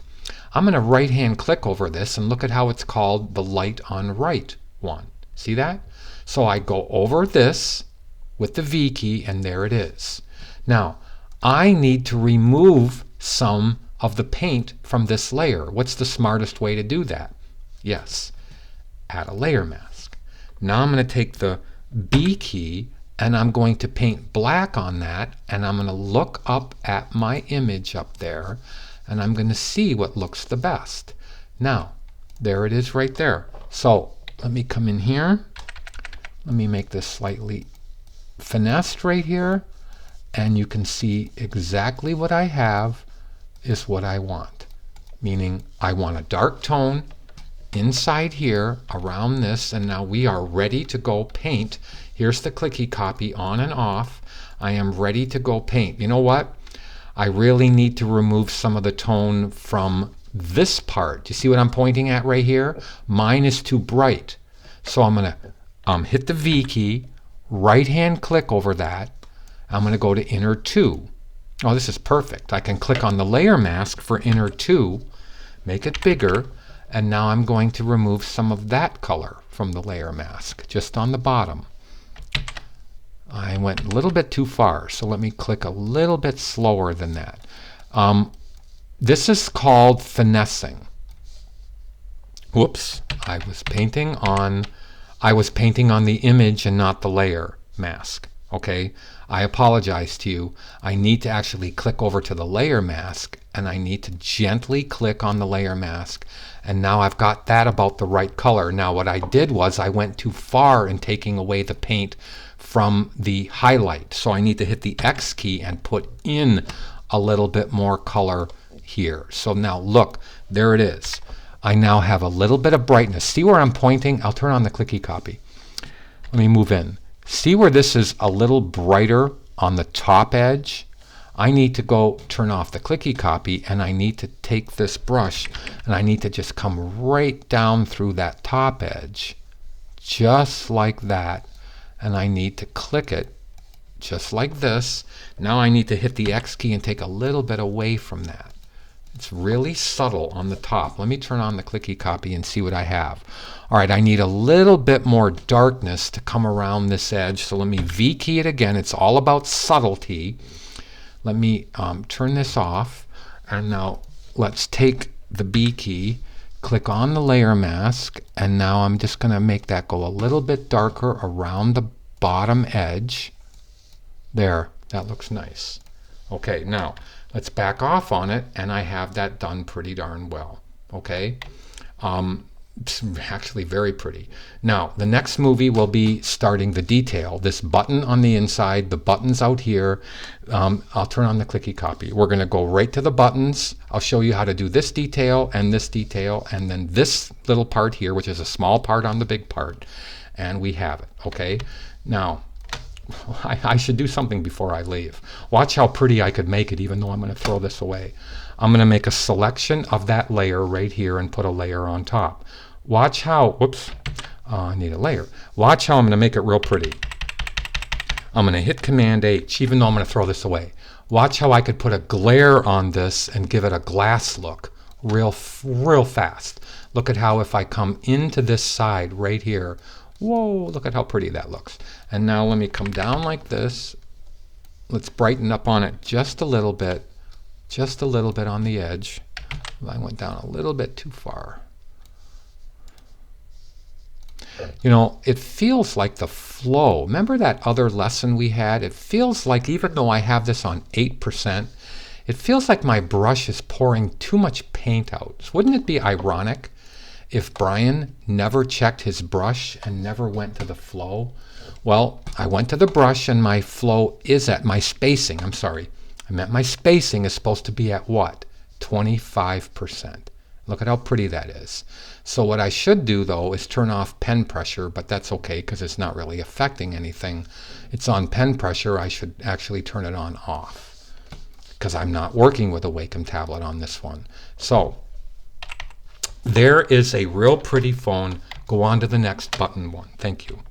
I'm going to right hand click over this and look at how it's called the light on right one. See that? So I go over this with the V key and there it is. Now I need to remove some of the paint from this layer. What's the smartest way to do that? Yes, add a layer mask. Now I'm going to take the B key and I'm going to paint black on that, and I'm going to look up at my image up there and I'm going to see what looks the best. Now there it is right there. So let me come in here. Let me make this slightly finessed right here, and you can see exactly what I have is what I want. Meaning I want a dark tone inside here around this, and now we are ready to go paint. Here's the clicky copy on and off. I am ready to go paint. You know what? I really need to remove some of the tone from this part. Do you see what I'm pointing at right here? Mine is too bright. So I'm going to hit the V key, right hand click over that. I'm going to go to inner 2. Oh, this is perfect. I can click on the layer mask for inner 2, make it bigger, and now I'm going to remove some of that color from the layer mask, just on the bottom. I went a little bit too far, so let me click a little bit slower than that. This is called finessing. Whoops, I was painting on I was painting on the image and not the layer mask. Okay, I apologize to you. I need to actually click over to the layer mask, and I need to gently click on the layer mask, and now I've got that about the right color. Now what I did was I went too far in taking away the paint from the highlight, so I need to hit the X key and put in a little bit more color here. So now look, there it is. I now have a little bit of brightness. See where I'm pointing? I'll turn on the clicky copy. Let me move in. See where this is a little brighter on the top edge? I need to go turn off the clicky copy, and I need to take this brush and I need to just come right down through that top edge, just like that. And I need to click it just like this. Now I need to hit the X key and take a little bit away from that. It's really subtle on the top. Let me turn on the clicky copy and see what I have. All right, I need a little bit more darkness to come around this edge. So let me V key it again. It's all about subtlety. Let me turn this off. And now let's take the B key, click on the layer mask, and now I'm just going to make that go a little bit darker around the bottom edge. There, that looks nice. Okay, now let's back off on it, and I have that done pretty darn well. Okay, it's actually very pretty. Now the next movie will be starting the detail. This button on the inside, the buttons out here. I'll turn on the clicky copy. We're going to go right to the buttons. I'll show you how to do this detail, and then this little part here, which is a small part on the big part, and we have it. Okay, now I should do something before I leave. Watch how pretty I could make it, even though I'm going to throw this away. I'm going to make a selection of that layer right here and put a layer on top. Watch how, whoops, I need a layer. Watch how I'm going to make it real pretty. I'm going to hit Command H, even though I'm going to throw this away. Watch how I could put a glare on this and give it a glass look real fast. Look at how if I come into this side right here, whoa, look at how pretty that looks. And now let me come down like this. Let's brighten up on it just a little bit on the edge. I went down a little bit too far. You know, it feels like the flow. Remember that other lesson we had? It feels like, even though I have this on 8%, it feels like my brush is pouring too much paint out. So wouldn't it be ironic if Brian never checked his brush and never went to the flow? Well, I went to the brush, and my flow is at my spacing. I'm sorry. I meant my spacing is supposed to be at what? 25%. Look at how pretty that is. So what I should do, though, is turn off pen pressure, but that's okay because it's not really affecting anything. It's on pen pressure. I should actually turn it on off because I'm not working with a Wacom tablet on this one. So there is a real pretty phone. Go on to the next button one. Thank you.